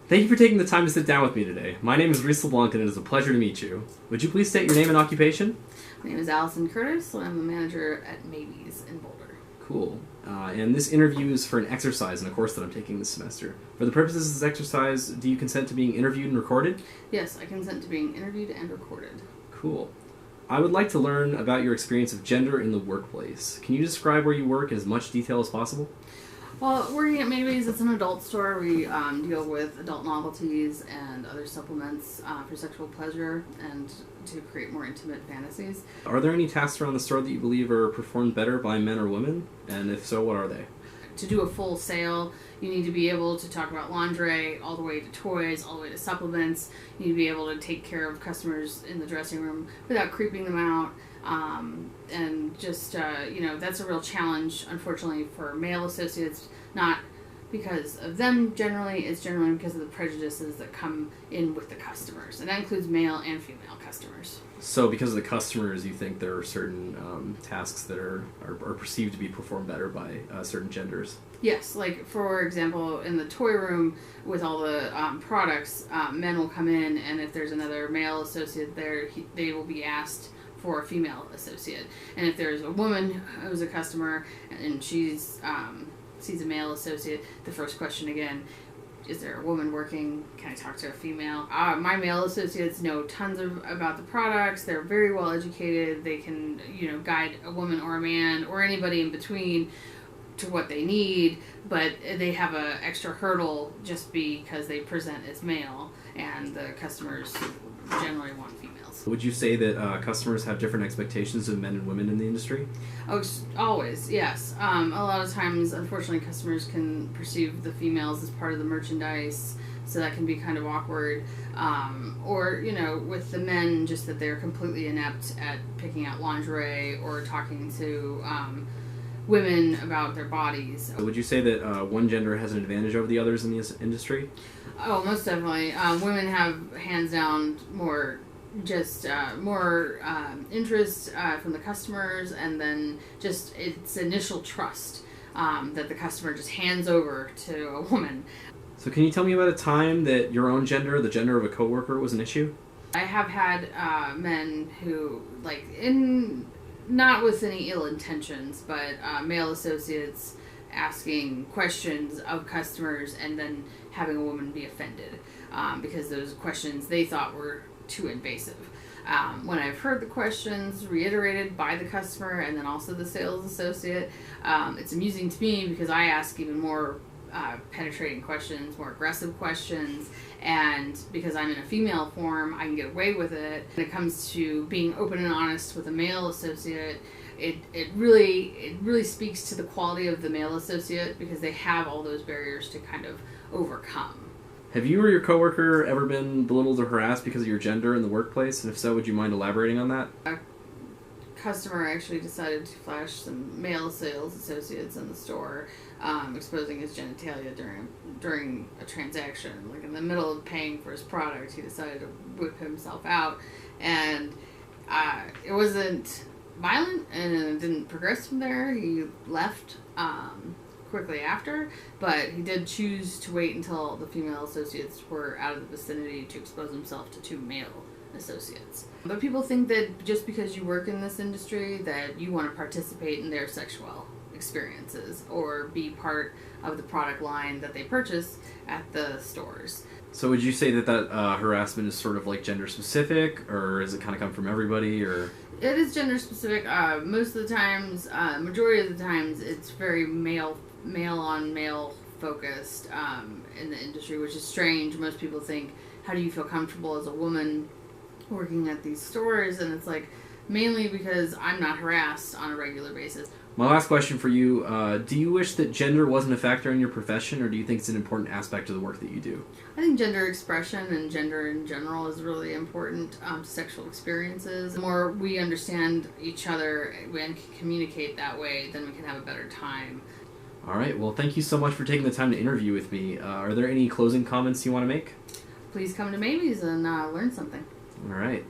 Thank you for taking the time to sit down with me today. My name is Reece LeBlanc, and it is a pleasure to meet you. Would you please state your name and occupation? My name is Allison Curtis, and I'm the manager at Maybe's in Boulder. Cool. And this interview is for an exercise in a course that I'm taking this semester. For the purposes of this exercise, do you consent to being interviewed and recorded? Yes, I consent to being interviewed and recorded. Cool. I would like to learn about your experience of gender in the workplace. Can you describe where you work in as much detail as possible? Well, working at Maybe's, it's an adult store. We deal with adult novelties and other supplements for sexual pleasure and to create more intimate fantasies. Are there any tasks around the store that you believe are performed better by men or women? And if so, what are they? To do a full sale, you need to be able to talk about lingerie all the way to toys, all the way to supplements. You need to be able to take care of customers in the dressing room without creeping them out. And just, that's a real challenge, unfortunately, for male associates, not because of them generally, it's generally because of the prejudices that come in with the customers. And that includes male and female customers. So because of the customers, you think there are certain tasks that are perceived to be performed better by certain genders? Yes, like for example, in the toy room with all the products, men will come in, and if there's another male associate there, they will be asked for a female associate. And if there's a woman who's a customer and she's sees a male associate, the first question again, is there a woman working? Can I talk to a female? My male associates know tons about the products. They're very well educated. They can, guide a woman or a man or anybody in between to what they need, but they have an extra hurdle just because they present as male, and the customers generally want females. Would you say that customers have different expectations of men and women in the industry? Oh, always, yes. A lot of times, unfortunately, customers can perceive the females as part of the merchandise, so that can be kind of awkward. Or, with the men, just that they're completely inept at picking out lingerie or talking to women about their bodies. Would you say that one gender has an advantage over the others in this industry? Oh, most definitely. Women have hands down more interest from the customers, and then just it's initial trust that the customer just hands over to a woman. So can you tell me about a time that your own gender, the gender of a coworker, was an issue? I have had men who, not with any ill intentions, but male associates asking questions of customers and then having a woman be offended because those questions they thought were too invasive. When I've heard the questions reiterated by the customer and then also the sales associate, it's amusing to me because I ask even more penetrating questions, more aggressive questions, and because I'm in a female form, I can get away with it. When it comes to being open and honest with a male associate, it really speaks to the quality of the male associate because they have all those barriers to kind of overcome. Have you or your coworker ever been belittled or harassed because of your gender in the workplace? And if so, would you mind elaborating on that? A customer actually decided to flash some male sales associates in the store, exposing his genitalia during a transaction. Like in the middle of paying for his product, he decided to whip himself out, and it wasn't violent and it didn't progress from there. He left quickly after, but he did choose to wait until the female associates were out of the vicinity to expose himself to two male associates. But people think that just because you work in this industry that you want to participate in their sexual experiences or be part of the product line that they purchase at the stores. So would you say that harassment is sort of like gender specific, or does it kind of come from everybody, or? It is gender specific. Most of the times, majority of the times, it's very male on male focused in the industry, which is strange. Most people think, how do you feel comfortable as a woman working at these stores? And it's like, mainly because I'm not harassed on a regular basis. My last question for you, do you wish that gender wasn't a factor in your profession, or do you think it's an important aspect of the work that you do? I think gender expression and gender in general is really important to sexual experiences. The more we understand each other and can communicate that way, then we can have a better time. All right, well, thank you so much for taking the time to interview with me. Are there any closing comments you want to make? Please come to Maybe's and learn something. All right.